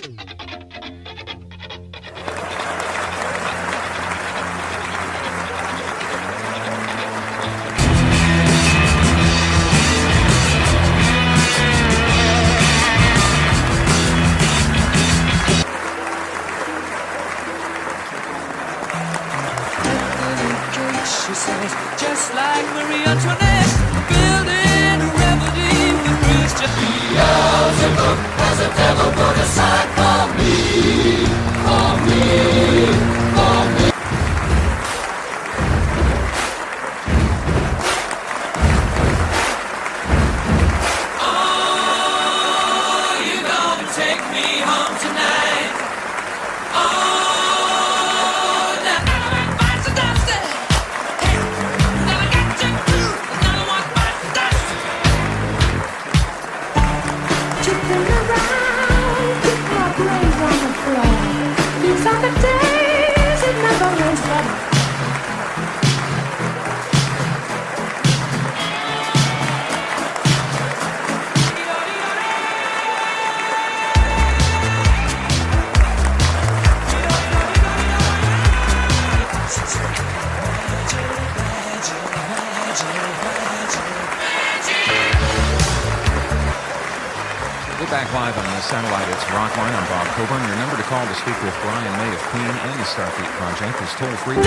She says, just like Marie Antoinette, building a remedy for Christian. Beelzebub has a devil put aside for me, for me, for me. Oh, you're gonna take me home tonight. Oh. Back live on the satellite, it's Rockline. I'm Bob Coburn. Your number to call to speak with Brian May of Queen and the Starfleet Project is toll-free.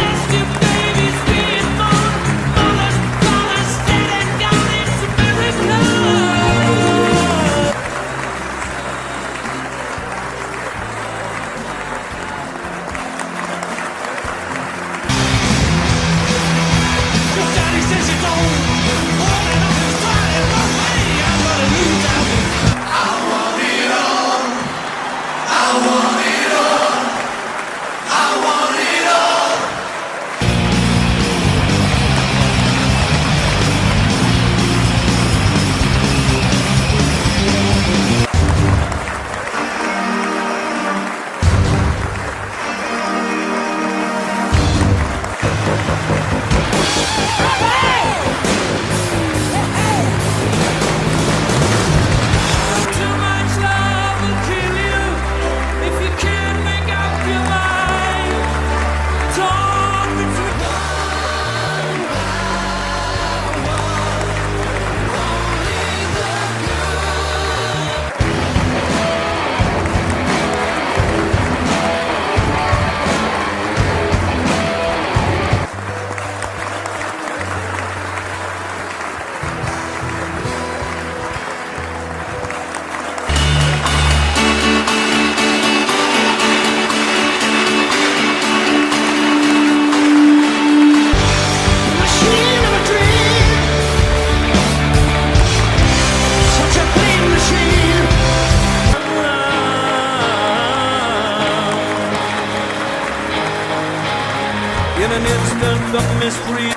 In an instant of mystery,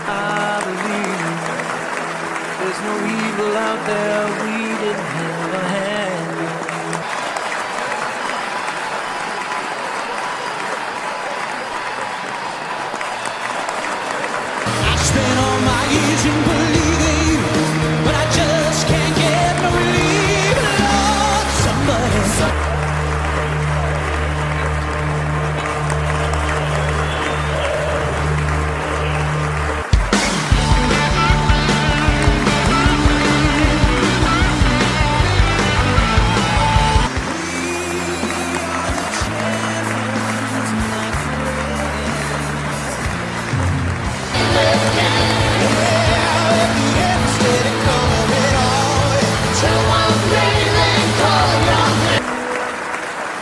I believe there's no evil out there we didn't have a hand in. I spent all my years in believing, but I just can't get no relief. Lord, somebody.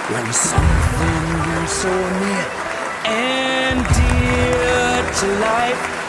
When something so near and dear to life